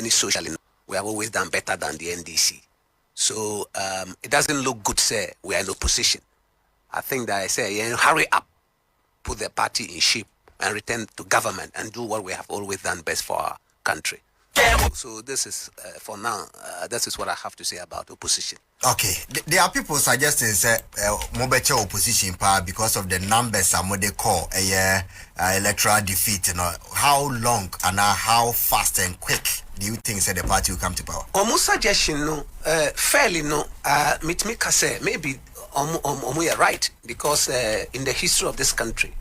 any social, we have always done better than the NDC. So it doesn't look good, say, we are in opposition. I think that I say, hurry up, put the party in shape and return to government and do what we have always done best for our country. So this is, for now, this is what I have to say about opposition. Okay, there are people suggesting more better opposition power because of the numbers and what they call a electoral defeat. You know, how long and how fast and quick do you think the party will come to power? Almost suggestion, no, fairly no. Me say maybe you are right because in the history of this country,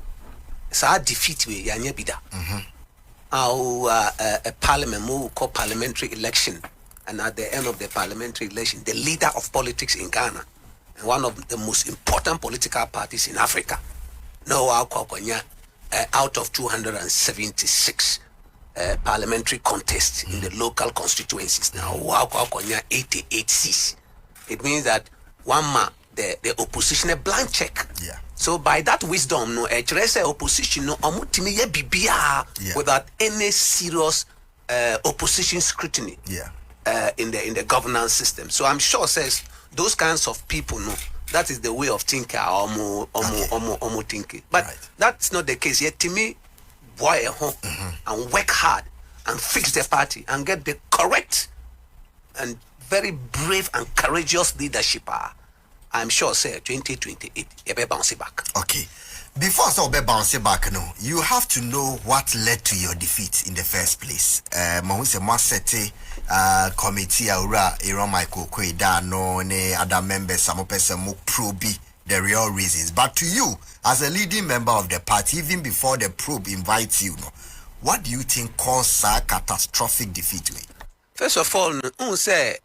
it's a defeat we yanya bida. A parliament move called parliamentary election. And at the end of the parliamentary election, the leader of politics in Ghana, and one of the most important political parties in Africa, out of 276 parliamentary contests in the local constituencies, now 88 seats. It means that one man, the opposition, a blank check. Yeah. So by that wisdom, no, opposition, no, without any serious opposition scrutiny. Yeah. In the governance system. So I'm sure says those kinds of people know that is the way of thinking or thinking. But that's not the case. Yet to me, boy at home and work hard and fix the party and get the correct and very brave and courageous leadership. I'm sure say 2028 you be bounce back. Okay. Before so be bounce back, no, you have to know what led to your defeat in the first place. Mahuse Masete committee aura Aaron Michael Kweda no ne other members some person mo probe the real reasons. But to you, as a leading member of the party, even before the probe invites you, no, what do you think caused a catastrophic defeat? First of all, say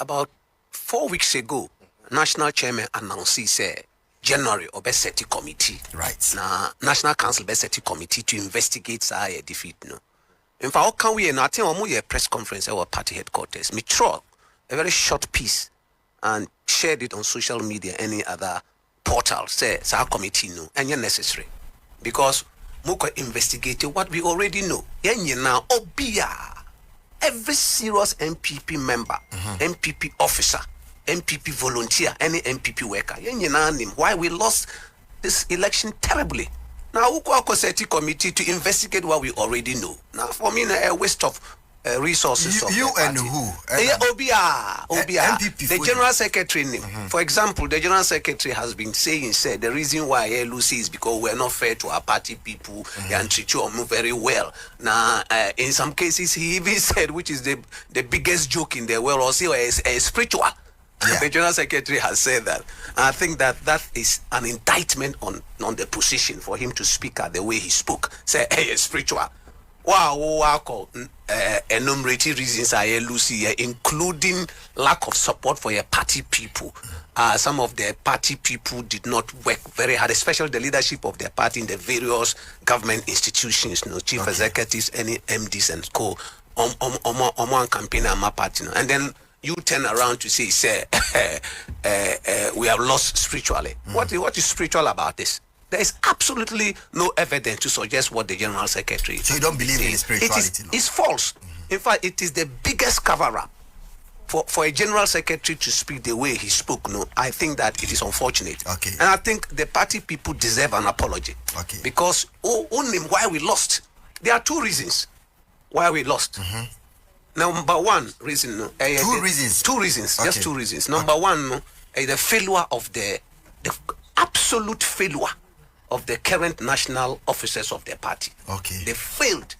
about 4 weeks ago, National Chairman announced he said January obesity committee. Right. Now National Council obesity committee to investigate a defeat. No. In fact, how can we not attend a press conference at our party headquarters? Me throw a very short piece and shared it on social media, any other portal. Say our committee no, and you're necessary because Muko investigated what we already know. Now, every serious NPP member, NPP officer, NPP volunteer, any NPP worker. Why we lost this election terribly. Now, Uko Seti committee to investigate what we already know. Now, for me, a waste of resources. You and who? OBR, NPP the general secretary. For example, the general secretary has been saying, said the reason why Lucy is because we're not fair to our party people and treat you very well. Now, in some cases, he even said, which is the biggest joke in the world, also a spiritual. Yeah. The general secretary has said that. I think that is an indictment on the position for him to speak at the way he spoke. Say, hey, spiritual. Wow, enumerating reasons are Lucy, including lack of support for your party people. Some of the party people did not work very hard, especially the leadership of their party in the various government institutions, chief executives, any MDs and co. On campaign and my party, and then you turn around to say, we have lost spiritually. What is spiritual about this? There is absolutely no evidence to suggest what the general secretary. So you don't believe in spirituality? It's false. In fact, it is the biggest cover-up for a general secretary to speak the way he spoke. No, I think that it is unfortunate. Okay. And I think the party people deserve an apology. Okay. Because only why we lost. There are two reasons why we lost. Number one reason, two reasons. Okay. Just two reasons. Number one, the failure of the absolute failure of the current national officers of the party. Okay. They failed.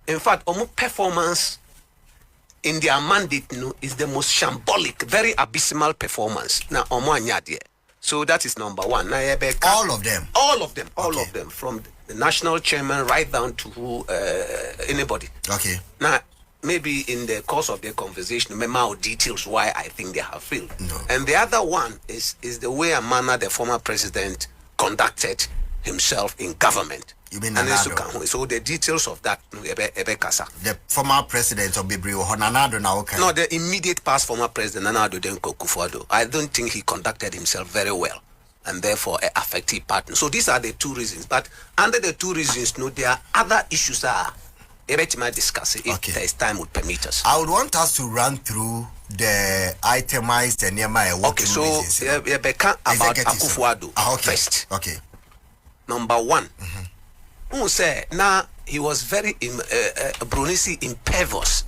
In fact, performance in their mandate is the most shambolic, very abysmal performance. Now, so that is number one. All of them. All of them, from the national chairman right down to anybody. Okay. Now, maybe in the course of the conversation, remember details why I think they have failed. No. And the other one is the way and manner the former president conducted himself in government. You mean Nanado? So the details of that, the former president of Bibrio, Nanado now. No, the immediate past former president Nanado Denko Kufuor. I don't think he conducted himself very well, and therefore an affected partner. So these are the two reasons. But under the two reasons, there are other issues might discuss it if Okay. there is time would permit us. I would want us to run through the itemized and Okay, so we become about Akufo-Addo first. Okay. Number one, who say now he was very Brunisi impervious.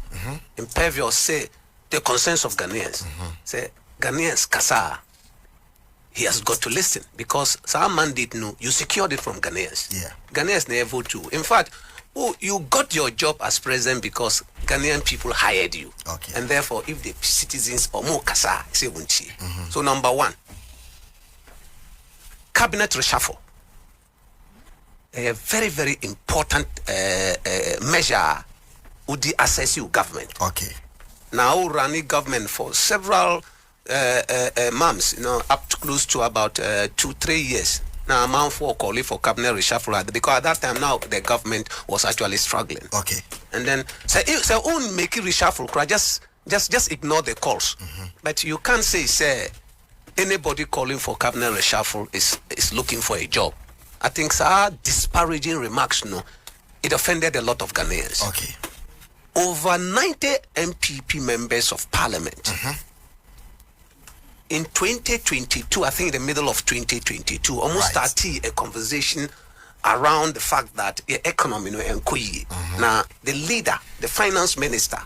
Impervious say the concerns of Ghanaians. Say Ghanaians kasa. He has got to listen because some mandate no, you secured it from Ghanaians. Yeah. Ghanaians never vote you. In fact, you got your job as president because Ghanaian people hired you. Okay. And therefore, if the citizens or more kasa say wunchi. So number one, cabinet reshuffle. A very, very important measure would the assess you government. Okay. Now running government for several months, up to close to about 2-3 years. Now I'm for calling for cabinet reshuffle because at that time now the government was actually struggling. Okay. And then say own make it reshuffle, just ignore the calls. But you can't say anybody calling for cabinet reshuffle is looking for a job. I think disparaging remarks, it offended a lot of Ghanaians. Okay. Over 90 NPP members of parliament in 2022, I think in the middle of 2022, almost started a conversation around the fact that the economy now the leader, the finance minister,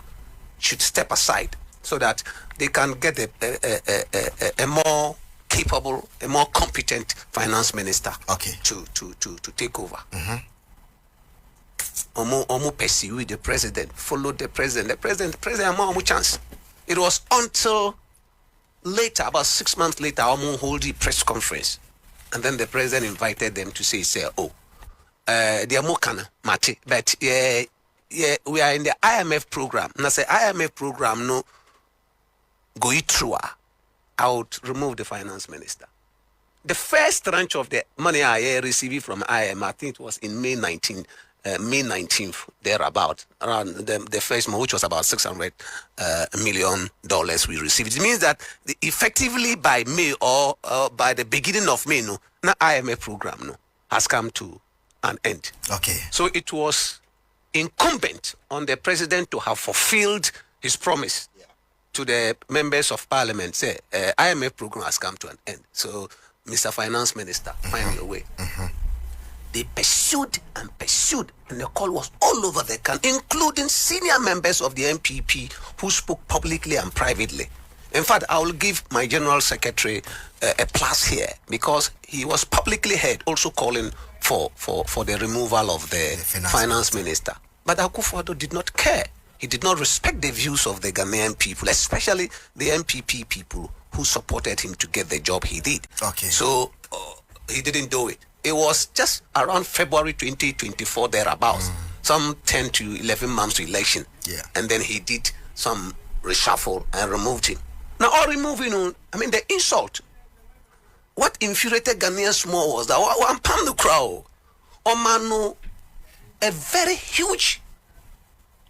should step aside so that they can get a more capable, a more competent finance minister to take over. Omo pursue the president, follow the president. The president more chance. It was until later, about 6 months later, Omo hold the press conference, and then the president invited them to say, they are more kana mate, but yeah, we are in the IMF program. And I say IMF program no go it through. I would remove the finance minister. The first tranche of the money I received from IMF, I think it was in May 19th, thereabout, around the first month, which was about $600 million we received. It means that effectively by May or by the beginning of May, no IMF program has come to an end. Okay. So it was incumbent on the president to have fulfilled his promise to the members of parliament. Say IMF program has come to an end. So Mr. Finance Minister, find your way. They pursued, and the call was all over the country, including senior members of the NPP who spoke publicly and privately. In fact, I will give my General Secretary a plus here because he was publicly heard also calling for the removal of the finance minister. But Akufo-Addo did not care. He did not respect the views of the Ghanaian people, especially the NPP people who supported him to get the job he did. Okay. So he didn't do it. It was just around February 2024 thereabouts, some 10 to 11 months to election. Yeah. And then he did some reshuffle and removed him. Now, all removing, the insult. What infuriated Ghanaians more was that one pound the crowd, a very huge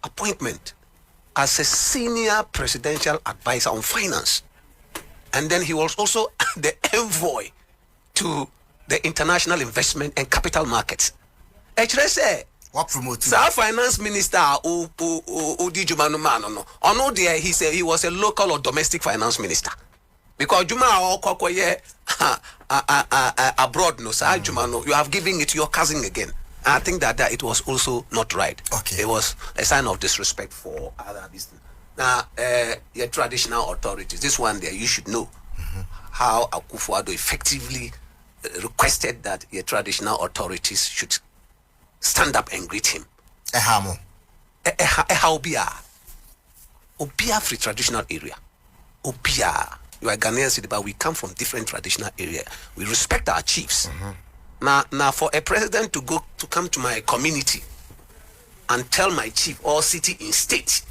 appointment as a senior presidential advisor on finance. And then he was also the envoy to the international investment and capital markets. Actually, say, what promoted? Sir, finance minister, he said he was a local or domestic finance minister. Because Juma abroad, no, sir, Juma, no, you have given it to your cousin again. I think that it was also not right. Okay. It was a sign of disrespect for other business. Now, your traditional authorities, this one there, you should know how Akufo-Addo effectively requested that your traditional authorities should stand up and greet him. Ehamo. Obia free traditional area. Obia. You are Ghanaians, but we come from different traditional area. We respect our chiefs. Now, for a president to come to my community and tell my chief or city in state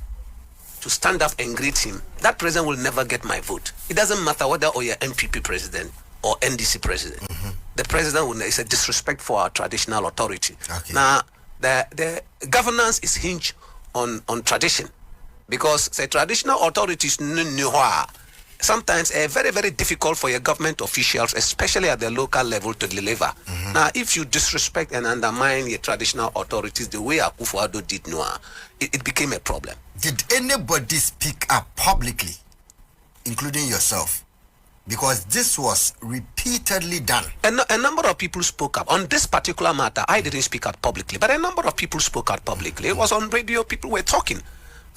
to stand up and greet him, that president will never get my vote. It doesn't matter whether you're NPP president or NDC president. The president will. It's a disrespect for our traditional authority. Okay. Now, the governance is hinged on tradition, because the traditional authorities sometimes very, very difficult for your government officials, especially at the local level, to deliver. Now, if you disrespect and undermine your traditional authorities the way Akufo-Addo did Noah, it became a problem. Did anybody speak up publicly, including yourself? Because this was repeatedly done. A number of people spoke up. On this particular matter, I didn't speak out publicly, but a number of people spoke out publicly. It was on radio, people were talking.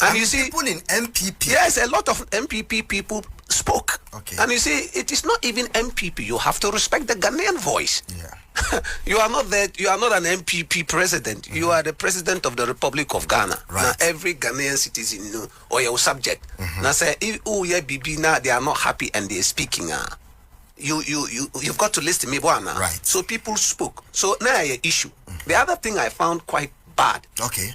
And you see, people in NPP. Yes, a lot of NPP people spoke. Okay. And you see, it is not even NPP. You have to respect the Ghanaian voice. Yeah. You are not that. You are not an NPP president. You are the president of the Republic of Ghana. Right. Now, every Ghanaian citizen or your subject. Now, say, if Bibi now they are not happy and they are speaking. You've got to listen to me, Bwana. Right. So people spoke. So now an issue. The other thing I found quite bad. Okay.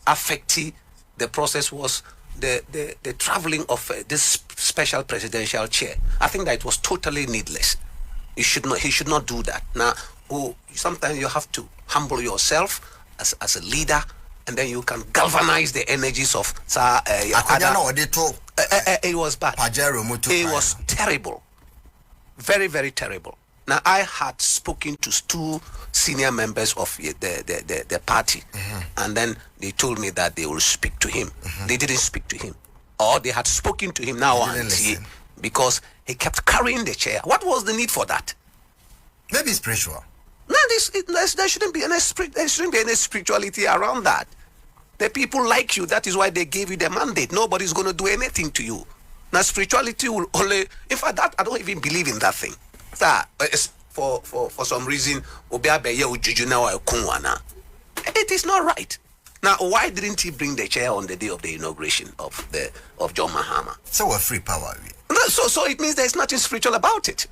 Affecting the process was the traveling of this special presidential chair. I think that it was totally needless. He should not do that. Now, sometimes you have to humble yourself as a leader, and then you can galvanize the energies of it was bad. It was terrible. Very, very terrible. Now, I had spoken to 2 senior members of the party, and then they told me that they will speak to him. They didn't speak to him, or they had spoken to him now because he kept carrying the chair. What was the need for that? Maybe spiritual. No, there shouldn't be any spirituality around that. The people like you. That is why they gave you the mandate. Nobody's going to do anything to you. Now, spirituality will only. In fact, that I don't even believe in that thing. For some reason, it is not right. Now, why didn't he bring the chair on the day of the inauguration of John Mahama? So we're free power. So it means there's nothing spiritual about it,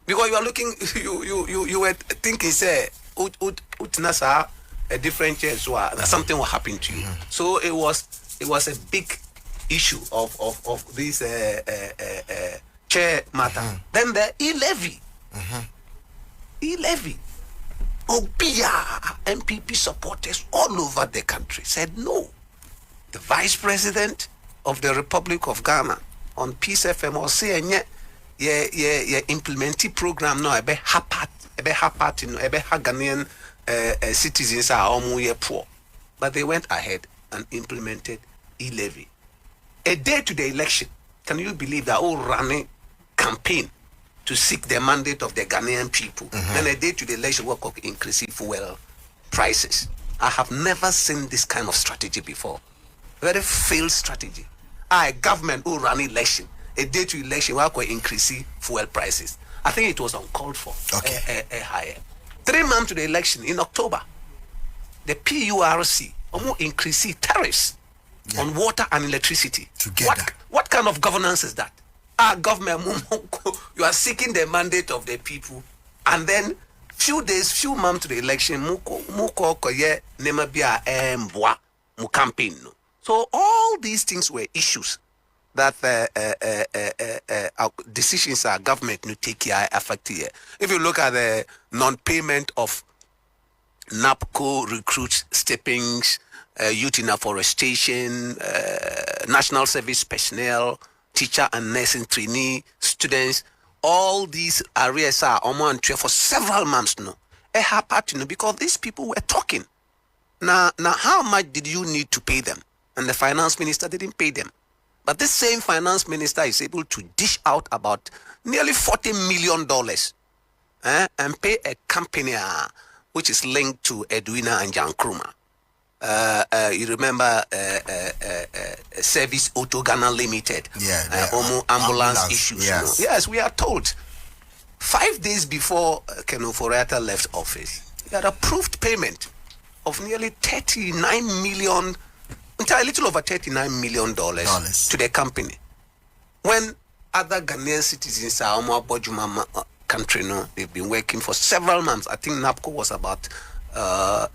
because you are looking, you were thinking, say, a different chair, so something will happen to you. So it was a big issue of this chair matter. Then the e-levy. E-levy. Obia MPP supporters all over the country said no. The vice president of the Republic of Ghana on Peace FM or say implementing program no ebe hapat no ebe Ghanaian citizens are almost poor, but they went ahead and implemented e-levy. A day to the election, can you believe that all running campaign to seek the mandate of the Ghanaian people? Then a day to the election work of increasing fuel prices. I have never seen this kind of strategy before. Very failed strategy. Government who run election, a day to election work of increasing fuel prices. I think it was uncalled for. Okay. Higher. 3 months to the election in October, the PURC almost increasing tariffs on water and electricity. Together. What kind of governance is that? Government, you are seeking the mandate of the people, and then few months to the election, campaign. So all these things were issues that decisions our government to take care affect here. If you look at the non-payment of NAPCO recruits stipends, youth in afforestation, national service personnel, teacher and nursing trainee, students, all these arrears are on for several months now. It happened because these people were talking. Now, how much did you need to pay them? And the finance minister didn't pay them. But this same finance minister is able to dish out about nearly $40 million and pay a company which is linked to Edwina and Jan Krumah. You remember Service Auto Ghana Limited, ambulance issues. Yes. Yes, we are told 5 days before Ken Ofori-Atta left office, he had approved payment of nearly 39 million, a little over $39 million to the company. When other Ghanaian citizens are country, they've been working for several months. I think NAPCO was about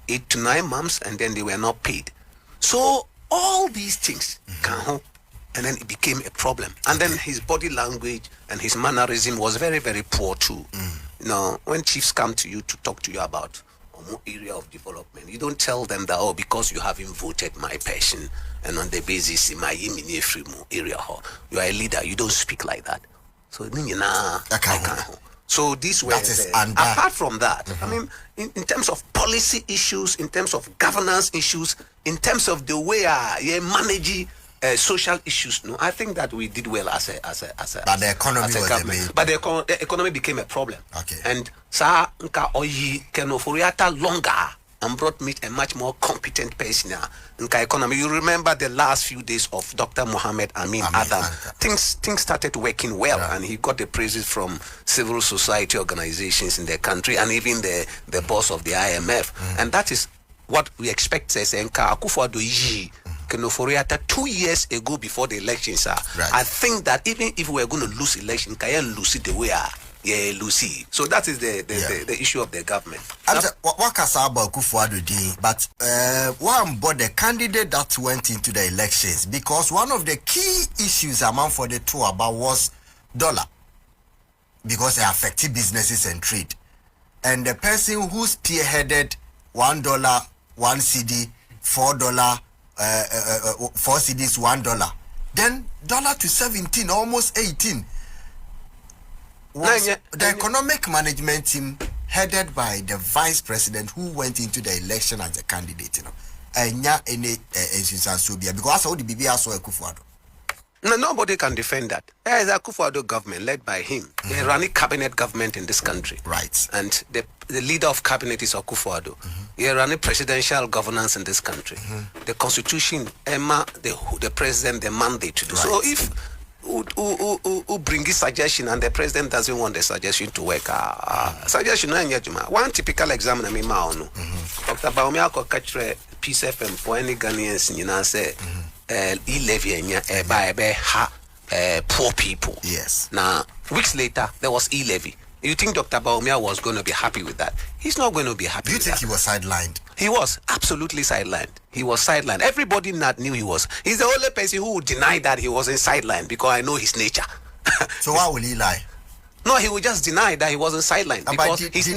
8 to 9 months, and then they were not paid. So all these things and then it became a problem. And then his body language and his mannerism was very, very poor too. You know, when chiefs come to you to talk to you about area of development, you don't tell them that, because you haven't voted my person and on the basis in my area, you are a leader. You don't speak like that. So I can't. So this way, under. apart from that, I mean, in terms of policy issues, in terms of governance issues, in terms of the way manage social issues, no, I think that we did well as a but the economy as a was government. the main. But the economy became a problem. Okay. And sa nka Oyi Ken longer and brought me a much more competent person nka economy. You remember the last few days of Dr. Mohammed Amin Adam. Things started working well, and he got the praises from civil society organizations in the country and even the boss of the IMF. And that is what we expect. Says nka Akufo-Addo yi Kenoforiata 2 years ago before the elections. Right. I think that even if we are going to lose election, can lose it the way Lucy. So that is the issue of the government. What can say about Akufo-Addo? But one but the candidate that went into the elections, because one of the key issues among for the two about was dollar, because it affected businesses and trade, and the person who spearheaded $1, 1 CD, $4, 4 CDs, $1, then dollar to 17, almost 18. Was the economic management team headed by the vice president who went into the election as a candidate, because all the BBI saw Akufo-Addo. No, nobody can defend that. There is a Akufo-Addo government led by him. They run a cabinet government in this country. Right. And the leader of cabinet is Akufo-Addo. He run a presidential governance in this country. The constitution, the president, the mandate to do. Right. So if who bring his suggestion and the president doesn't want the suggestion to work, suggestion one typical example Dr. Baumia ko katre Peace FM for any Ghanaians say e-levy poor people. Yes. Now weeks later there was e-levy. You think Dr. Baumia was going to be happy with that? He's not going to be happy. Do you with think that. he was sidelined? He was absolutely sidelined. He was sidelined. Everybody not knew he was. He's the only person who would deny that he wasn't sidelined because I know his nature. So why will he lie? No, he would just deny that he wasn't sidelined because his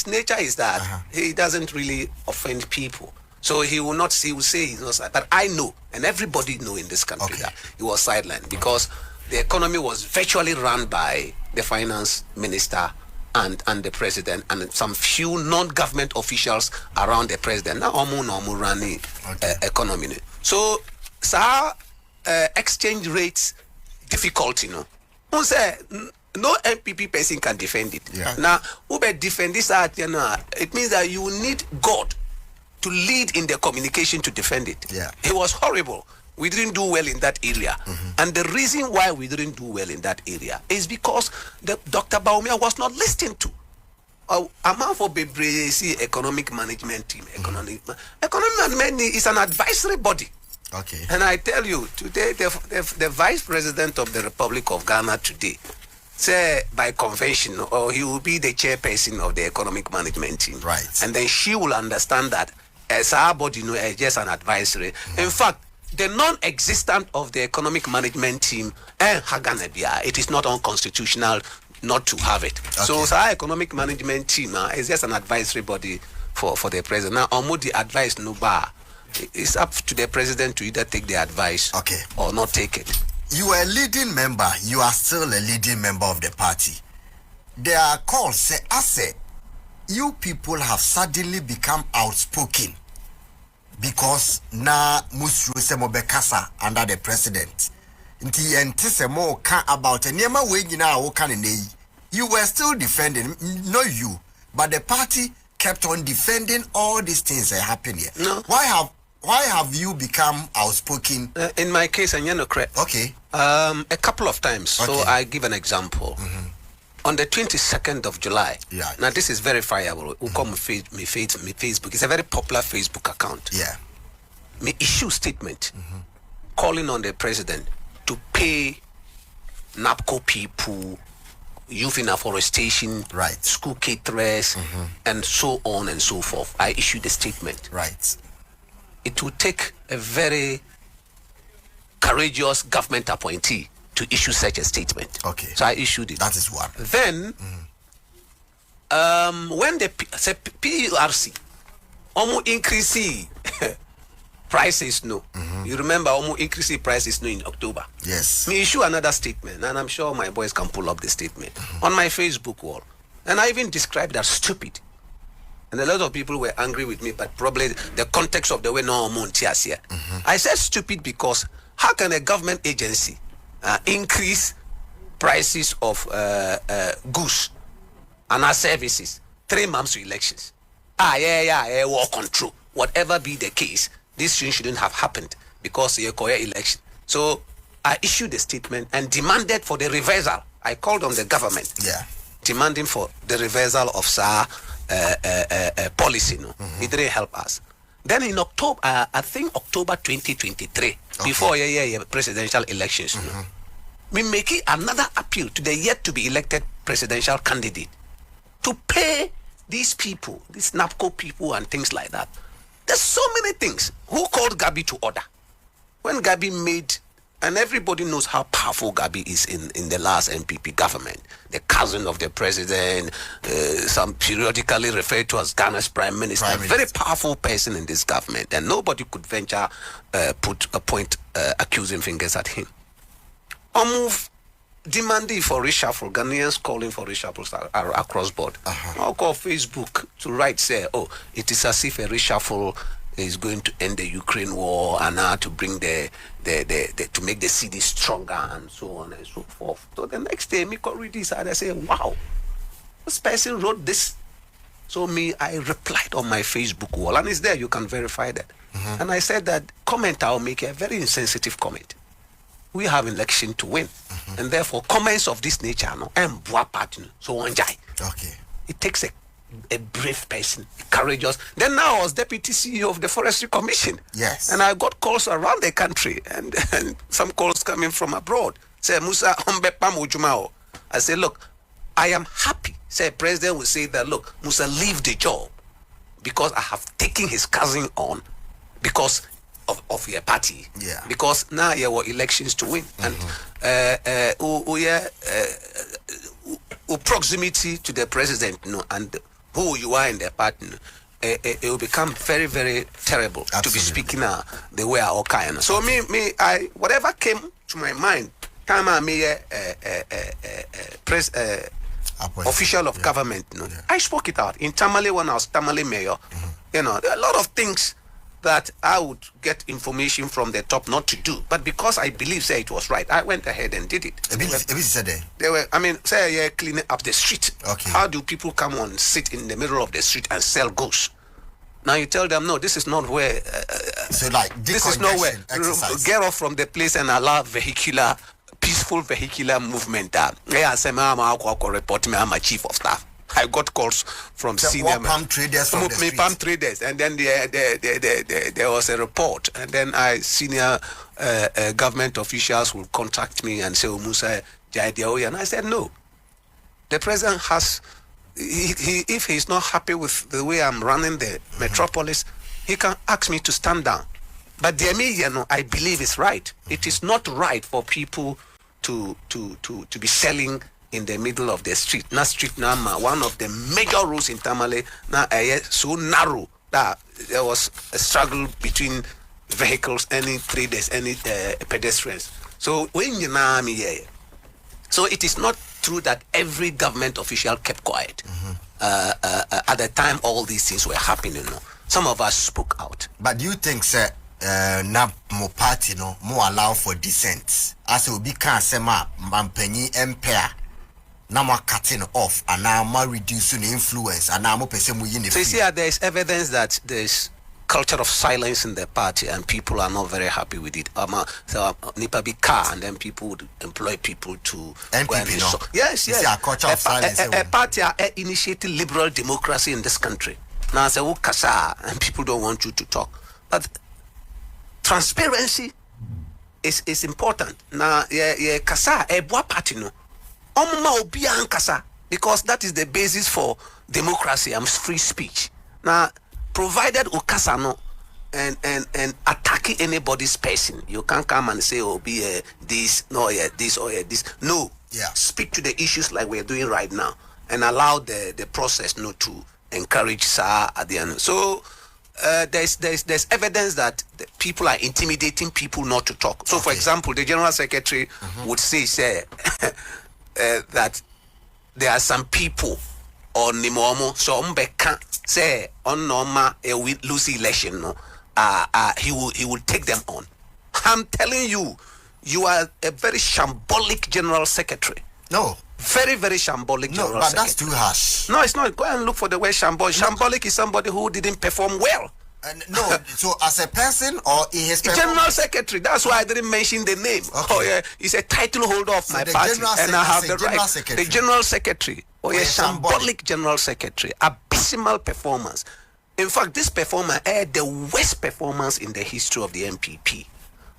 nature is that he doesn't really offend people. So he will not. He will say he's not sidelined. But I know, and everybody know in this country that he was sidelined because the economy was virtually run by the finance minister and the president and some few non-government officials around the president. Now, running economy. So, exchange rates difficulty, Who say no NPP person can defend it. Yeah. Now, who be defend this? It means that you need God to lead in the communication to defend it. Yeah. It was horrible. We didn't do well in that area. And the reason why we didn't do well in that area is because the Dr. Baumia was not listened to. Amount for BBC economic management team. Economic management is an advisory body. Okay. And I tell you, today, the Vice President of the Republic of Ghana today, say by convention, or he will be the chairperson of the economic management team. Right. And then she will understand that as our body, is just an advisory. In fact, the non-existent of the economic management team, it is not unconstitutional not to have it. Okay. So our economic management team is just an advisory body for the president. Now, the advice no bar. It's up to the president to either take the advice or not take it. You are a leading member. You are still a leading member of the party. There are calls say, you people have suddenly become outspoken because na musru se mobekasa under the president. Nti ente se mo ka about enema we nyina wo kan ne. You were still defending, no you, but the party kept on defending all these things that happen here. No. Why have you become outspoken? In my case, okay. A couple of times. Okay. So I give an example. On the 22nd of July. Yeah. Now this is verifiable. Who come me Facebook. It's a very popular Facebook account. Yeah. Me issue statement calling on the president to pay NAPCO people, youth in afforestation, right, school caterers, and so on and so forth. I issued a statement. Right. It will take a very courageous government appointee to issue such a statement. Okay. So I issued it. That is one. Then, when the PURC almost increase prices no. You remember almost increasing prices no in October. Yes. Me issue another statement, and I'm sure my boys can pull up the statement on my Facebook wall. And I even described that stupid. And a lot of people were angry with me, but probably the context of the way no Montias here. I said stupid because how can a government agency increase prices of goods and our services 3 months to elections? War control. Whatever be the case, this thing shouldn't have happened because you call election. So I issued a statement and demanded for the reversal. I called on the government, demanding for the reversal of SAR policy. No, it didn't help us. Then in October, I think October 2023, before presidential elections, we make another appeal to the yet to be elected presidential candidate to pay these people, these NAPCO people and things like that. There's so many things. Who called Gabi to order? When Gabi made, and everybody knows how powerful Gabi is in the last NPP government, the cousin of the president, some periodically referred to as Ghana's prime minister, very powerful person in this government, and nobody could venture point accusing fingers at him. Move demanding for reshuffle, Ghanaians calling for reshuffle across board. I'll call Facebook to write, say, oh, it is as if a reshuffle is going to end the Ukraine war and now to bring to make the city stronger and so on and so forth. So the next day, me could read this and I say, wow, this person wrote this. So I replied on my Facebook wall, and it's there, you can verify that. And I said that comment, I'll make a very insensitive comment. We have election to win, and therefore comments of this nature, so okay. It takes a brave person, courageous. Then now I was deputy CEO of the Forestry Commission. Yes. And I got calls around the country, and some calls coming from abroad. Say Musa Ujumao. I say, look, I am happy. Say president will say that, look, Musa, leave the job because I have taken his cousin on because of your party, because now there were elections to win, and proximity to the president, and who you are in the party, it will become very, very terrible. Absolutely. To be speaking the way I kind. So I whatever came to my mind, time I made official of government, I spoke it out in Tamale when I was Tamale mayor. There are a lot of things that I would get information from the top not to do, but because I believe it was right, I went ahead and did it. They were cleaning up the street. Okay. How do people come and sit in the middle of the street and sell goods? Now you tell them, no, this is not where. This is not where. Get off from the place and allow peaceful vehicular movement. Report me, I'm a chief of staff. I got calls from senior palm traders from the palm traders, and then there was a report, and then senior government officials will contact me and say, "Oh, Musa Jaideoye," and I said, "No, the president has. If he's not happy with the way I'm running the metropolis, he can ask me to stand down. But the media, I believe is right. It is not right for people to be selling in the middle of the street. One of the major rules in Tamale so narrow that there was a struggle between vehicles, any traders, any pedestrians. So so it is not true that every government official kept quiet. At the time all these things were happening. Some of us spoke out. But do you think, sir, na mo party more allow for dissent? As will be can say mampenyi empire. Now we're cutting off and now we're reducing the influence and now we're so you see, there is evidence that there's culture of silence in the party and people are not very happy with it. So Nipa be car and then people would employ people to NPP, no? Yes. A culture of silence. A party are initiating liberal democracy in this country. Now I say, kasa, and people don't want you to talk. But transparency is important. Now, kasa, party no. Because that is the basis for democracy and free speech. Now, provided ukasano and attacking anybody's person, you can't come and say, oh, be this, no, this, or this. No. Yeah. Speak to the issues like we're doing right now and allow the process to encourage SAR at the end. So there's evidence that the people are intimidating people not to talk. So, for example, the General Secretary would say that there are some people on Nimomo, so Mbeka say on Norma lose election, no, he will take them on. I'm telling you, you are a very shambolic General Secretary. No. Very, very shambolic General but Secretary. that's too harsh. No, it's not. Go and look for the word shambolic. Shambolic is somebody who didn't perform well. No, so as a person or in his General Secretary, that's why I didn't mention the name. Okay. Oh yeah, he's a title holder of my party, and I have the right. Secretary. The General Secretary, shambolic General Secretary, abysmal performance. In fact, this performance had the worst performance in the history of the NPP,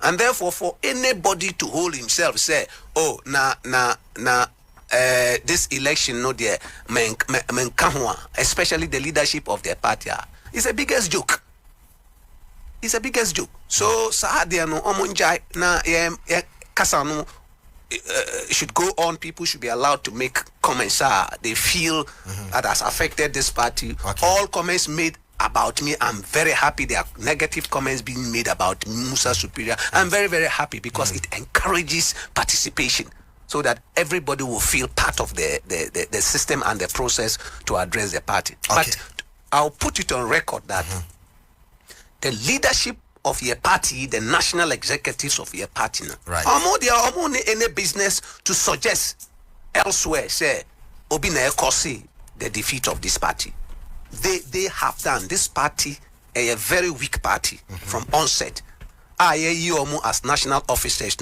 and therefore, for anybody to hold himself, say, "Oh, this election, no, dear, especially the leadership of their party, is the biggest joke." It's the biggest joke. So, Sahadiano, Omunjai, na Kasano should go on. People should be allowed to make comments. They feel that has affected this party. Okay. All comments made about me, I'm very happy. There are negative comments being made about Musa Superior. I'm very, very happy because it encourages participation so that everybody will feel part of the system and the process to address the party. Okay. But I'll put it on record that the leadership of your party, the national executives of your party, right, they are any business to suggest elsewhere, say, Obina Ekosi, the defeat of this party. They have done this party a very weak party from onset. As national officers,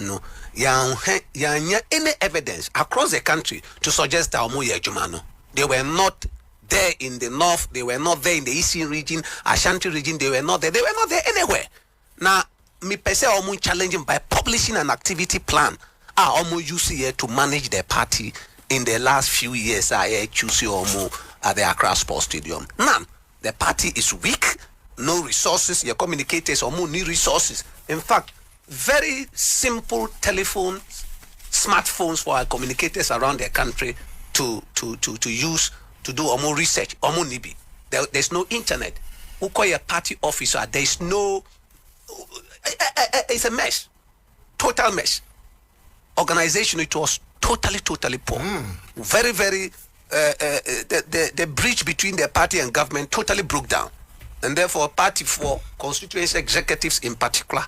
any evidence across the country to suggest that they were not there in the north, they were not there in the eastern region, Ashanti region, they were not there anywhere. Now, me per se challenging by publishing an activity plan. Use here to manage the party in the last few years. I choose at the Accra Sports Stadium. None. The party is weak, no resources. Your communicators need resources. In fact, very simple telephones, smartphones for our communicators around the country to use to do more research. There's no internet. Who call your party officer? There's no. It's a mess, total mess. Organization, it was totally poor. Very, very. The bridge between the party and government totally broke down, and therefore, party for constituency executives in particular.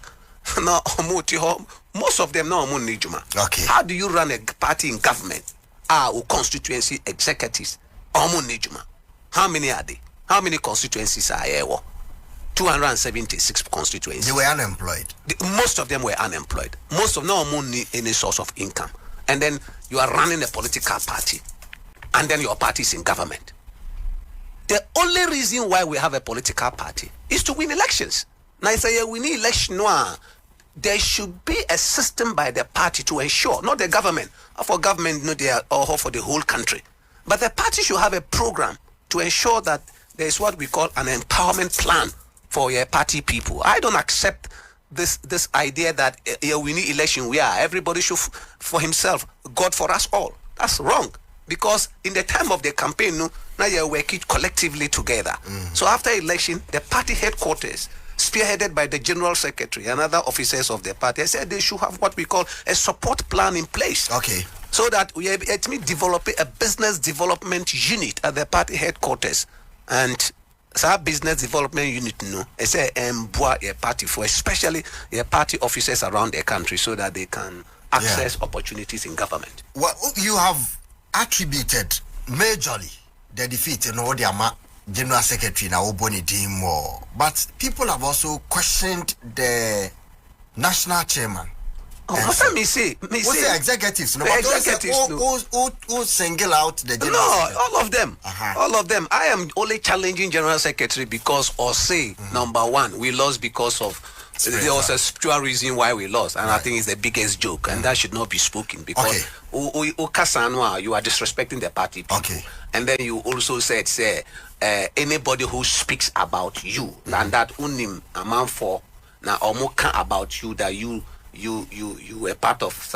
Now, most of them now okay. How do you run a party in government? Constituency executives. How many are they? How many constituencies are there? 276 constituencies. They were unemployed. Most of them were unemployed. Most of them need any source of income. And then you are running a political party. And then your party is in government. The only reason why we have a political party is to win elections. Now, I say we need election. There should be a system by the party to ensure, not the government, for government, they are or for the whole country. But the party should have a program to ensure that there is what we call an empowerment plan for your party people. I don't accept this idea that we need election. Everybody should for himself, God for us all. That's wrong. Because in the time of the campaign, now you're working collectively together. So after election, the party headquarters, spearheaded by the General Secretary and other officers of the party, said they should have what we call a support plan in place. Okay. So that we are developing a business development unit at the party headquarters. And so our business development unit, it's a party for especially the party officers around the country so that they can access opportunities in government. Well, you have attributed majorly the defeat in all the General Secretary now Oboni Dimo, but people have also questioned the national chairman. What's that me say? What's the executives? The executives, who single out the General Secretary? Secretary? All of them. All of them. I am only challenging General Secretary because, or say, number one, we lost because of there was a spiritual reason why we lost, and I think it's the biggest joke, and that should not be spoken because you are disrespecting the party people. Okay. And then you also said, anybody who speaks about you, and that unim amount for now omoka about you that you were part of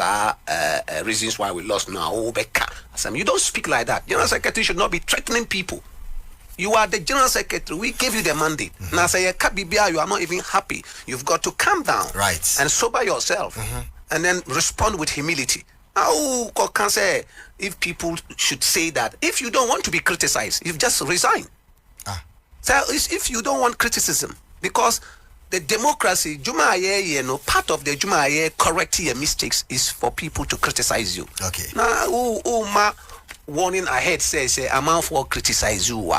reasons why we lost now. You don't speak like that. General Secretary should not be threatening people. You are the general secretary. We gave you the mandate. Now say you are not even happy. You've got to calm down, right, and sober yourself, and then respond with humility. How can say if people should say that if you don't want to be criticized, you just resign. So if you don't want criticism, because the democracy, part of the correcting your mistakes is for people to criticize you. Okay. Now, warning ahead says, I'm out for criticize you.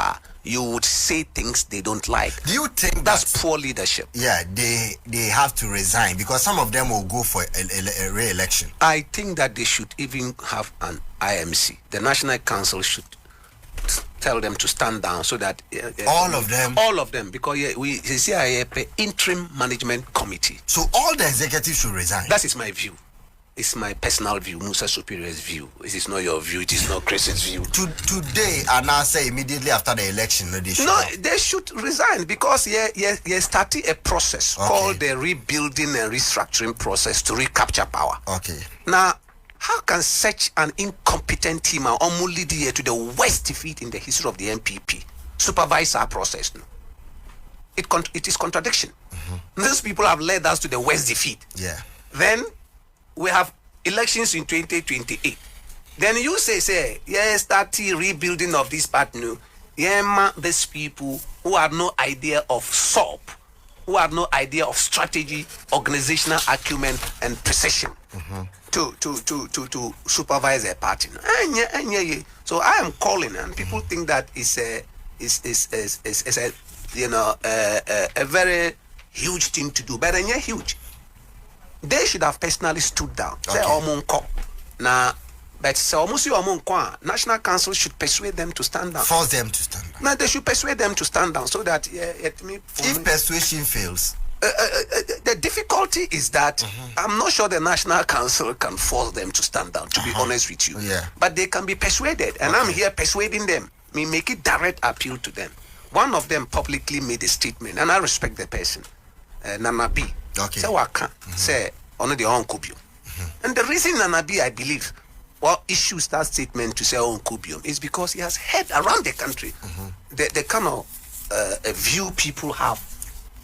You would say things they don't like. Do you think that's poor leadership? Yeah, they have to resign because some of them will go for a re-election. I think that they should even have an IMC. The National Council should tell them to stand down so that all of them, because we see a interim management committee. So all the executives should resign. That is my view. It's my personal view, Musa Superior's view. It is not your view. It is not Chris's view. Today, and I say immediately after the election, they should resign because you started a process called the rebuilding and restructuring process to recapture power. Okay. Now, how can such an incompetent team almost lead you to the worst defeat in the history of the NPP supervise our process? No? It is contradiction. These people have led us to the worst defeat. Yeah. Then we have elections in 2028. Then you say, start rebuilding of this part new. These people who have no idea of SOP, who have no idea of strategy, organizational acumen, and precision to supervise a party. So I am calling, and people think that it's a very huge thing to do, but it's huge. They should have personally stood down. Now, but National Council should persuade them to stand down. Force them to stand down. Now they should persuade them to stand down so that if persuasion fails. The difficulty is that I'm not sure the National Council can force them to stand down, to be honest with you. Yeah. But they can be persuaded, and I'm here persuading them. Make it direct appeal to them. One of them publicly made a statement, and I respect the person, Nana B. Okay. Say what can say on the Onkubium. And the reason Nana B, I believe, issues that statement to say Onkubium is because he has heard around the country the kind of view people have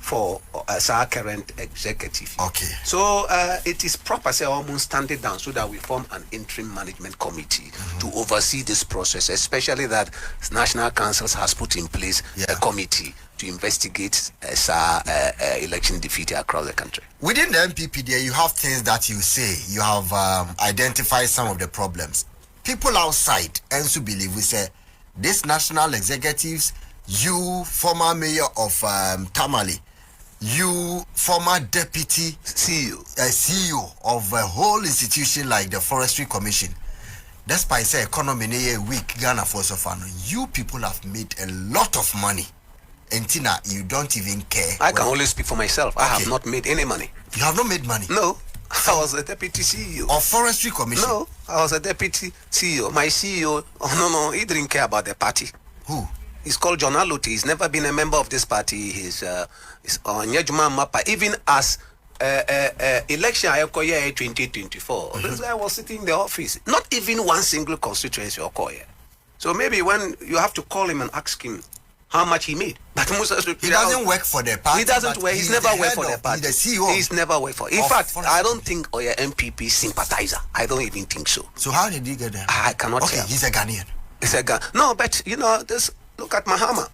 for our current executive. Okay. So it is proper, say, almost stand it down so that we form an interim management committee to oversee this process, especially that National Council has put in place a committee to investigate election defeat across the country. Within the NPP there, you have things that you say, you have identified some of the problems. People outside also believe, we say, these national executives, you former mayor of Tamale, you former deputy CEO of a whole institution like the Forestry Commission, despite say economy weak, Ghana for so far, you people have made a lot of money. And Tina, you don't even care. I can only speak for myself. I have not made any money. You have not made money? No. I was a deputy CEO. Of Forestry Commission? No, I was a deputy CEO. My CEO, he didn't care about the party. Who? He's called John Aluti. He's never been a member of this party. He's on Nyejuma Mapa. Even as election Okoye 2024, this guy was sitting in the office. Not even one single constituency Okoye. So maybe when you have to call him and ask him how much he made. But he doesn't work for the party. He doesn't work. He's never worked for the party. He's the CEO. He's never worked for. In fact, I don't think Oya NPP sympathizer. I don't even think so. So how did he get there? I cannot tell. He's a Ghanaian. He's a Ghanaian. No, but this. Look at Mahama.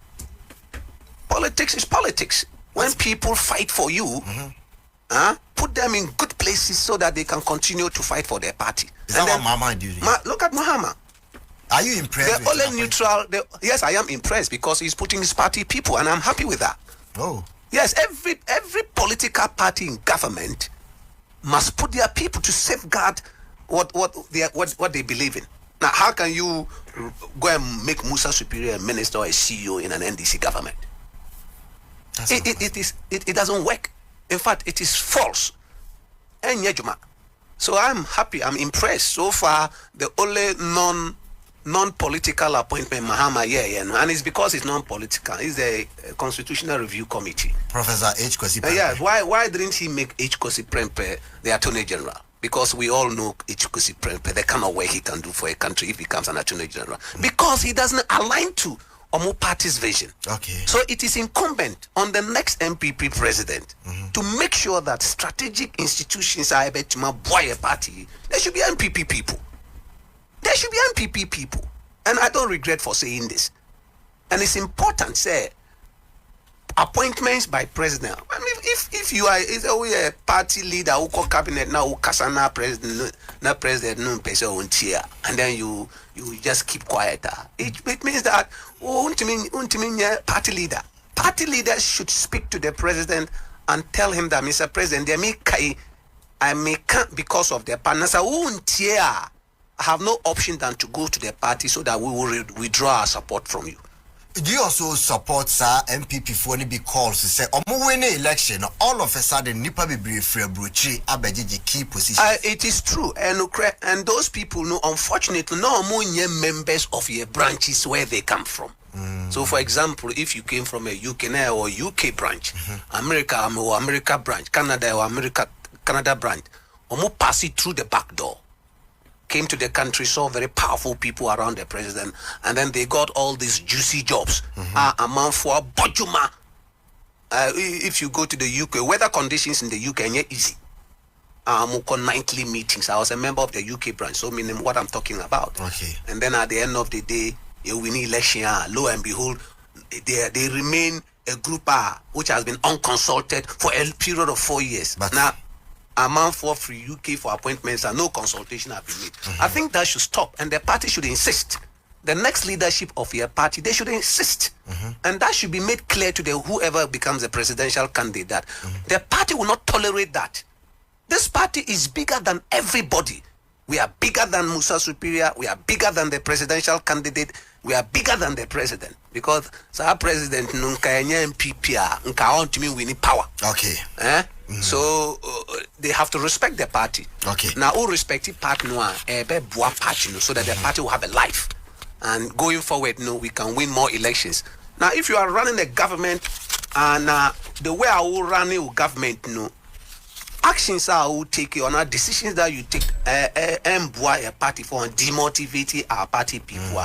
Politics is politics. When people fight for you, put them in good places so that they can continue to fight for their party. Is that what Mahama did? Look at Mahama. Are you impressed? They're only neutral. Yes, I am impressed because he's putting his party people, and I'm happy with that. Oh. Yes, every political party in government must put their people to safeguard what they believe in. Now, how can you go and make Musa Superior a minister or a CEO in an NDC government? It doesn't work. In fact, it is false. So I'm happy. I'm impressed. So far, the only non-political appointment Mahama and it's because it's non-political. It's a Constitutional Review Committee. Professor H. Kosi Prempeh. Yeah. Why didn't he make H. Kosi Prempeh the Attorney General? Because we all know H. Kosi Prempeh, the kind of work he can do for a country if he becomes an Attorney General. Because he doesn't align to omo party's vision. Okay. So it is incumbent on the next NPP president to make sure that strategic institutions are able to buy a party. There should be NPP people. There should be NPP people. And I don't regret for saying this. And it's important, say, appointments by president. I mean, if you are a party leader who call cabinet now, who kasana president, na president no person won't hear, and then you just keep quiet. It means that party leader. Party leaders should speak to the president and tell him that, Mr. President, I may can't because of their partners. I have no option than to go to the party so that we will withdraw our support from you. Do you also support MPP for any big calls to say, win election, all of a sudden, Nipa be free Bruchi, Abediji key position? It is true. And those people, no, unfortunately, no more members of your branches where they come from. So, for example, if you came from a UK or UK branch, America or America branch, Canada or Canada branch, pass it through the back door. Came to the country, saw very powerful people around the president, and then they got all these juicy jobs. A man for Bojuma. If you go to the UK, weather conditions in the UK are easy. Nightly meetings. I was a member of the UK branch, so meaning what I'm talking about. Okay. And then at the end of the day, you win election. Lo and behold, they remain a group which has been unconsulted for a period of 4 years. But now, a man for free UK for appointments and no consultation have been made. I think that should stop, and the party should insist. The next leadership of your party, they should insist, and that should be made clear to the whoever becomes a presidential candidate that the party will not tolerate that. This party is bigger than everybody. We are bigger than Musa Superior. We are bigger than the presidential candidate. We are bigger than the president, because our president nunca NPP nunca want to me winning power. Okay. So they have to respect the party. Okay. Now, who respect the party party so that the party will have a life. And going forward, we can win more elections. Now, if you are running a government and the way I will run a government, actions I will take on decisions that you take and a party for and demotivate our party people,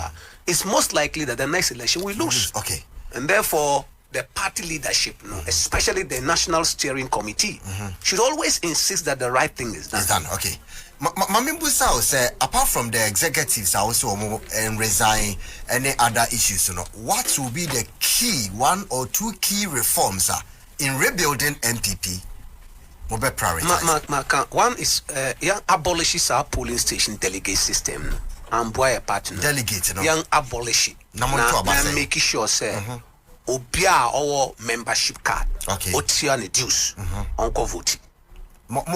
it's most likely that the next election will lose. Okay. And therefore, the party leadership, especially the National Steering Committee, should always insist that the right thing is done. It's done. Okay. Mamimbusa say, apart from the executives also resign any other issues, what will be the key, 1 or 2 key reforms in rebuilding NPP? One is abolishes our polling station delegate system. And boy, a partner. Delegate, young abolish it. Now, making sure, say, Obia our membership card. Okay. Otian dues. Uncle vote. More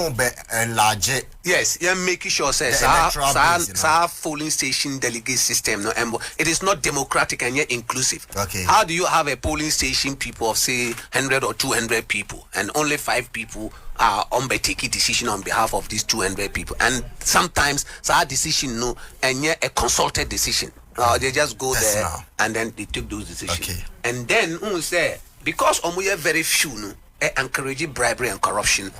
enlarge it. Yes, you're making sure, says, polling station delegate system. It is not democratic and yet inclusive. Okay. How do you have a polling station people of, say, 100 or 200 people, and only 5 people are taking decision on behalf of these 200 people? And sometimes, our decision, and yet a consulted decision. They just go there and then they take those decisions. Okay. And then, because we are very few, encourage bribery and corruption.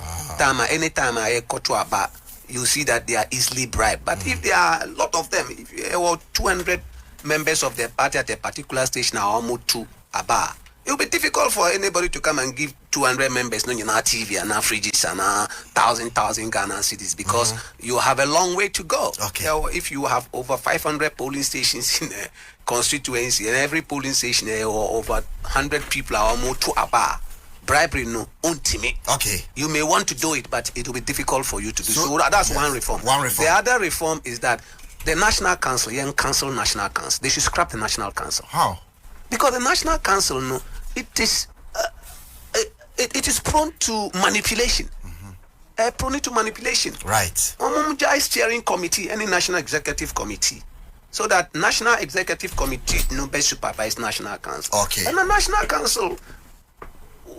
Anytime I go to a bar, you see that they are easily bribed. But if there are a lot of them, if you have 200 members of the party at a particular station are almost to a bar, it will be difficult for anybody to come and give 200 members no TV and fridges and 1,000 Ghana cedis, because you have a long way to go. Okay. If you have over 500 polling stations in a constituency, and every polling station or over 100 people are almost to a bar, bribery ultimate. Okay. You may want to do it, but it will be difficult for you to do. So that's one reform. The other reform is that the National Council, Young Council, National Council, they should scrap the National Council. How? Because the National Council, it is prone to manipulation. Prone to manipulation. Right. Steering Committee, any National Executive Committee, so that National Executive Committee best supervise National Council. Okay. And the National Council,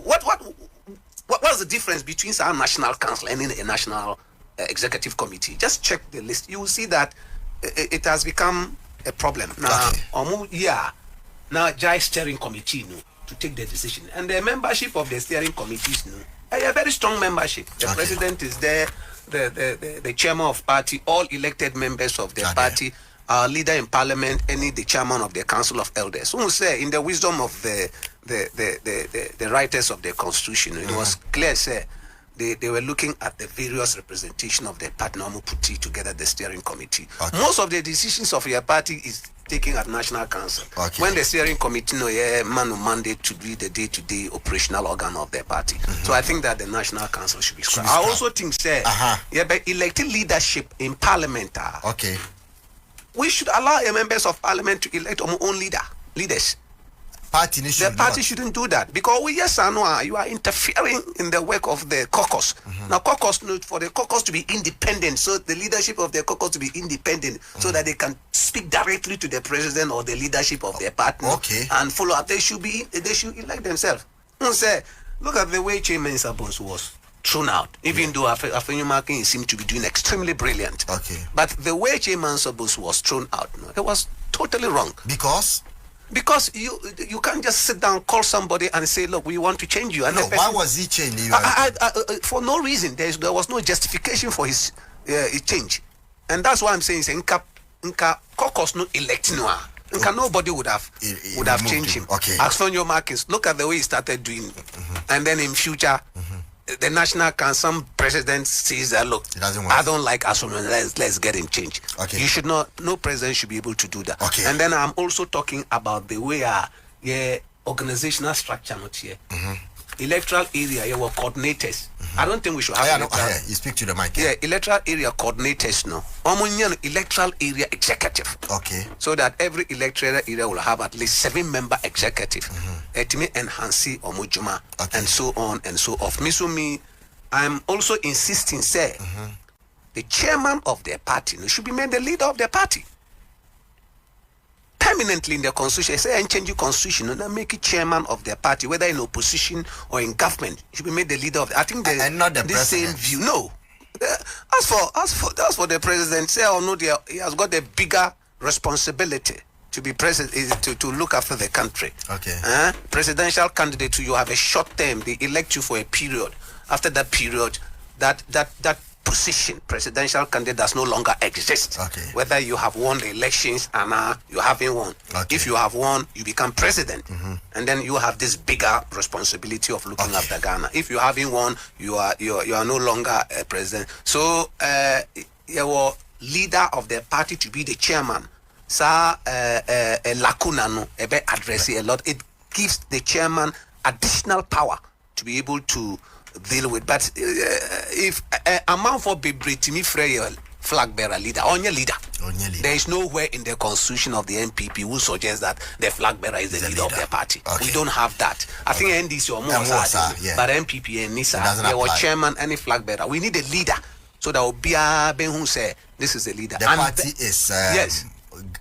what's the difference between our National Council and a National Executive Committee? Just check the list. You will see that it has become a problem. Now, now Jai Steering Committee to take the decision. And the membership of the steering committees a very strong membership. The president is there, the chairman of party, all elected members of the party our leader in parliament, any the chairman of the council of elders, who say in the wisdom of the writers of the constitution, it was clear, say, they were looking at the various representation of the party, put together the steering committee. Okay. Most of the decisions of your party is taken at national council. Okay. When the steering committee mandate to be the day-to-day operational organ of the party. So I think that the national council should be scrapped. I also think, say, but elected leadership in parliament. Okay. We should allow members of parliament to elect our own leaders. The party shouldn't do that, because yes or no, you are interfering in the work of the caucus. Now, for the caucus to be independent, so the leadership of the caucus to be independent, so that they can speak directly to the president or the leadership of their party and follow up. They should elect themselves. Look at the way Chairman Sabos was thrown out, even though Afenyumakin seemed to be doing extremely brilliant. Okay. But the way Chairman Sabos was thrown out, it was totally wrong. Because you can't just sit down, call somebody and say, look, we want to change you. And no, why was he changed? For no reason. There was no justification for his change. And that's why I'm saying, Nka caucus no elect no. Nka nobody would have changed him. Okay. As for your markings, look at the way he started doing. And then in future, the national council president says that, look, I don't like Asomon, let's get him changed. Okay. You should not, no president should be able to do that. Okay. And then I'm also talking about the way organizational structure not here. Electoral area, you were coordinators. I don't think we should have you speak to the mic. Yeah, electoral area coordinators no. Electoral area executive. Okay. So that every electoral area will have at least 7-member executive. It may enhance omujuma and so on and so off. I'm also insisting, say, the chairman of their party should be made the leader of their party. Permanently in the constitution, say and change the constitution and make it chairman of their party, whether in opposition or in government. He should be made the leader of. I think and not the same view. No, as for the president, say or no, he has got a bigger responsibility to be president, to look after the country. Okay. Presidential candidate, you have a short term. They elect you for a period. After that period, that position, presidential candidate, does no longer exist. Okay. Whether you have won the elections and you haven't won. Okay. If you have won, you become president, and then you have this bigger responsibility of looking after Ghana. If you haven't won, you are no longer a president. So your leader of the party to be the chairman, a lacuna no, address a lot. It gives the chairman additional power to be able to deal with. But if amount for Bibritimi Frey flag bearer leader, only leader. There is nowhere in the constitution of the NPP who suggests that the flag bearer is the leader of their party. Okay. We don't have that. I think NDC or more, but NPP and NISA, they were chairman, any flag bearer. We need a leader, so that will be a Ben who say this is the leader. The party is yes.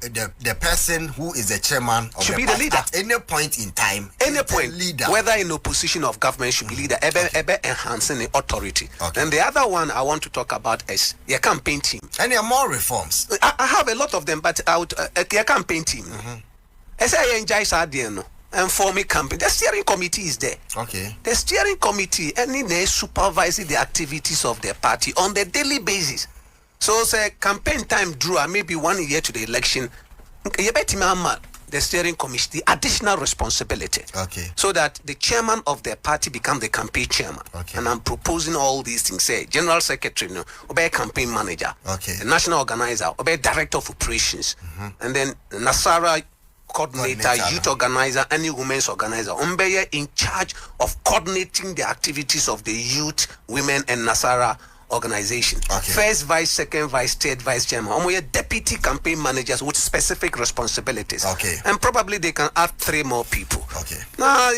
The person who is the chairman of should the be party the leader at any point in time. Any point, leader. Whether in opposition of government, should be leader. Enhancing the authority. Okay. And the other one I want to talk about is your campaign team. And there are more reforms. I have a lot of them, but I would your campaign team. I say I enjoy Sadiano and for me campaign. The steering committee is there. Okay. The steering committee they supervising the activities of the party on the daily basis. So say campaign time drew maybe 1 year to the election. The steering committee additional responsibility. Okay. So that the chairman of the party become the campaign chairman. Okay. And I'm proposing all these things. Say general secretary, obey campaign manager. Okay. The national organizer, obey director of operations, and then Nasara coordinator, youth organizer, any women's organizer. Umbeye in charge of coordinating the activities of the youth, women, and Nasara organization. Okay. First vice, second vice, third vice chairman. We are deputy campaign managers with specific responsibilities. Okay. And probably they can add 3 more people. Okay. Now,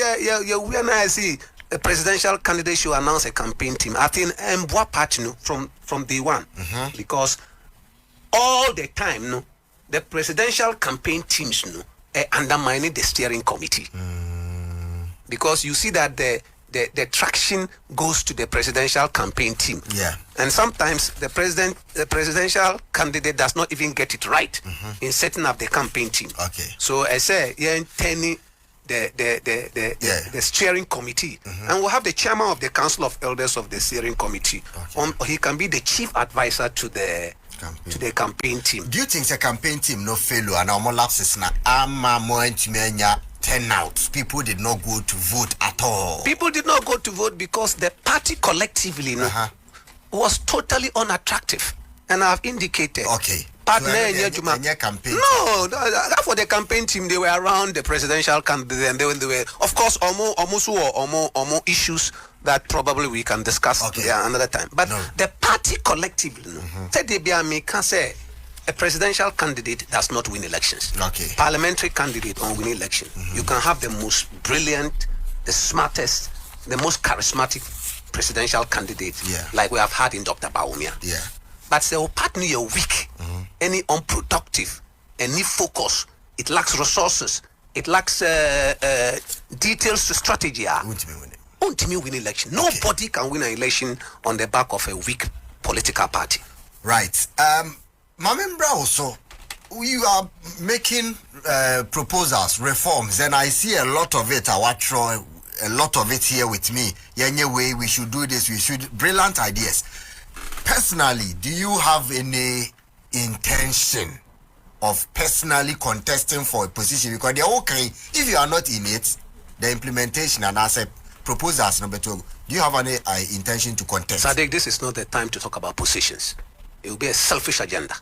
when I see a presidential candidate should announce a campaign team, I think what part from day one, because all the time, the presidential campaign teams undermining the steering committee, because you see that the traction goes to the presidential campaign team. Yeah. And sometimes the presidential candidate does not even get it right in setting up the campaign team. Okay. So I say, the steering committee, and we'll have the chairman of the council of elders of the steering committee. Okay. He can be the chief advisor to the to the campaign team. Do you think the campaign team no failure and our lapses na ama more intimenya turnout? People did not go to vote at all. People did not go to vote because the party collectively was totally unattractive, and I've indicated. Okay. Partner campaign. No, for the campaign team, they were around the presidential candidate, and they were, of course, almost issues that probably we can discuss another time. But the party collectively, said they can say a presidential candidate does not win elections. Okay. Parliamentary candidate don't win election. You can have the most brilliant, the smartest, the most charismatic presidential candidate, like we have had in Dr. Bawumia. Yeah. But the partner you're weak, any unproductive, any focus, it lacks resources, it lacks details to strategy. Won't win election. Nobody can win an election on the back of a weak political party. Right. Mamembra also, you are making proposals, reforms, and I see a lot of it. I watch a lot of it here with me. Anyway, we should do this. We should brilliant ideas. Personally, do you have any intention of personally contesting for a position? Because they're okay if you are not in it, the implementation and as a proposals number 2. Do you have any intention to contest? Sadiq, this is not the time to talk about positions. It will be a selfish agenda.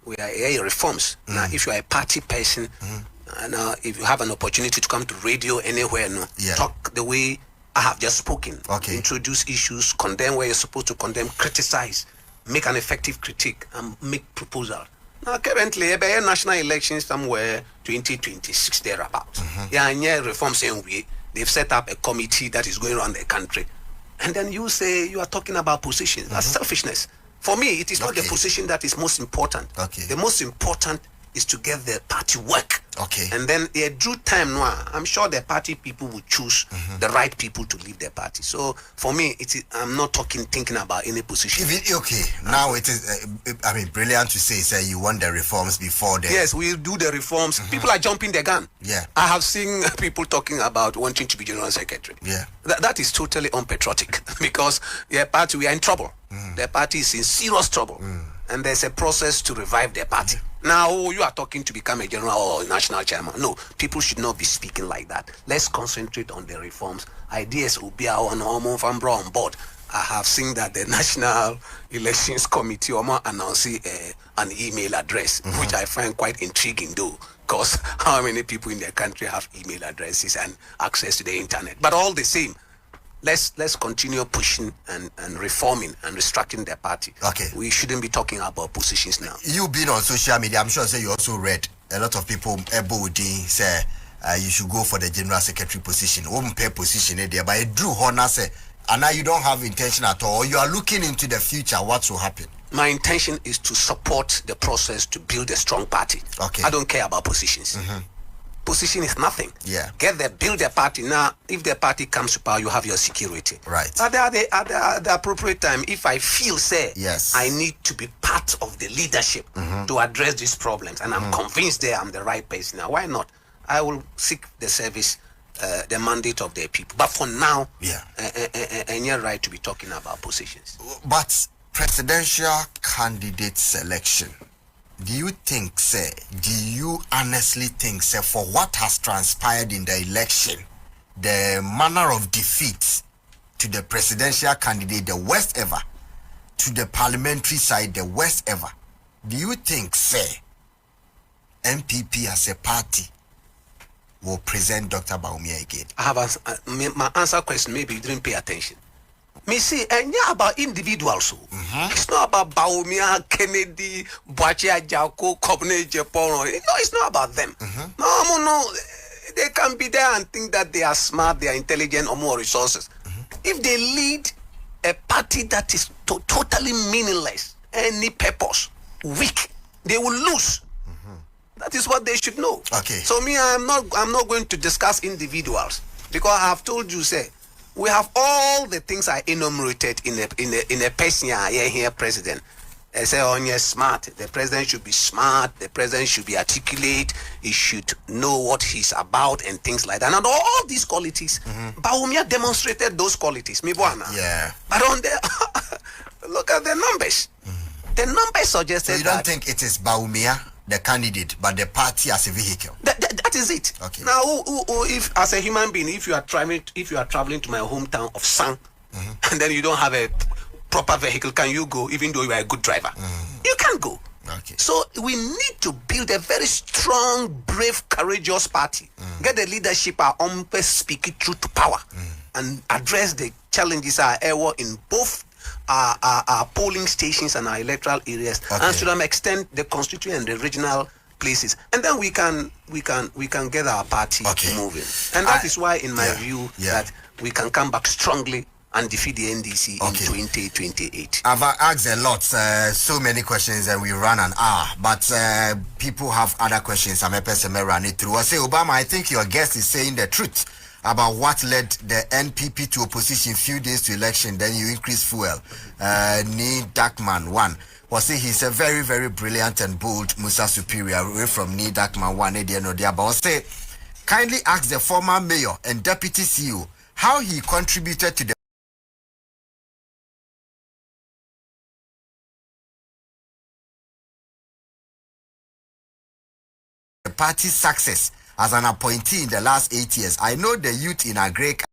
We are here reforms. Now, if you are a party person, now if you have an opportunity to come to radio anywhere, talk the way I have just spoken. Introduce issues, condemn where you're supposed to condemn, criticize, make an effective critique, and make proposal. Now, currently, there national elections somewhere 2026 thereabout. Reforms in way. They've set up a committee that is going around the country. And then you say you are talking about positions. That's selfishness. For me, it is not the position that is most important. The most important is to get the party work. And then a due time now, I'm sure the party people will choose the right people to lead the party. So for me, I'm not thinking about any position. Now it is, brilliant to say you want the reforms before the... Yes, we'll do the reforms. People are jumping the gun. I have seen people talking about wanting to be general secretary. That is totally unpatriotic because the party, we are in trouble. The party is in serious trouble. And there's a process to revive the party. Now, you are talking to become a general or national chairman. No, people should not be speaking like that. Let's concentrate on the reforms. Ideas will be on board. I have seen that the National Elections Committee announced an email address, which I find quite intriguing though, because how many people in the country have email addresses and access to the internet? But all the same, let's continue pushing and reforming and restructuring the party. We shouldn't be talking about positions now. You've been on social media. I'm sure you also read a lot of people say you should go for the general secretary position. Position there, but it drew honor say, and now you don't have intention at all. You are looking into the future. What will happen? My intention is to support the process to build a strong party. I don't care about positions. Position is nothing. Build the party. Now, if the party comes to power, you have your security. At the appropriate time, if I feel, I need to be part of the leadership to address these problems, and I'm convinced I'm the right person. Now, why not? I will seek the service, the mandate of the people. But for now, and you're right to be talking about positions. But presidential candidate selection. Do you honestly think, for what has transpired in the election, the manner of defeat to the presidential candidate, the worst ever, to the parliamentary side, the worst ever, do you think, NPP as a party will present Dr. Bawumia again? I have my answer question, maybe you didn't pay attention. Me see, and yeah, about individuals. It's not about Bawumia, Kennedy, Boachia, Jako, Kobne, Japan. No, it's not about them. No. They can be there and think that they are smart, they are intelligent, or more resources. If they lead a party that is totally meaningless, any purpose, weak, they will lose. That is what they should know. So me, I'm not going to discuss individuals because I have told you, we have all the things I enumerated in a person here, president. I say, smart. The president should be smart. The president should be articulate. He should know what he's about and things like that. And all these qualities, Bawumia demonstrated those qualities. But on there, look at the numbers. The numbers suggested so you don't think it is Baumia, the candidate, but the party as a vehicle? That is it. Okay. Now, if as a human being, if you are traveling to my hometown of Sang, and then you don't have a proper vehicle, can you go? Even though you are a good driver, you can't go. Okay. So we need to build a very strong, brave, courageous party. Get the leadership on speak it through to power, and address the challenges in both our polling stations and our electoral areas, and to some extent the constituent and the regional places, and then we can get our party moving. And that is why, in my view, that we can come back strongly and defeat the NDC in 2028. I've asked a lot, so many questions, and we ran an hour. But people have other questions. I'm a person run it through. I say, Obama, I think your guest is saying the truth about what led the NPP to opposition few days to election. Then you increase fuel. Neil Darkman 1. Was say he's a very, very brilliant and bold Musa superior away from Neil Darkman 1. But say, kindly ask the former mayor and deputy CEO how he contributed to the party's success as an appointee in the last 8 years. I know the youth in Agrek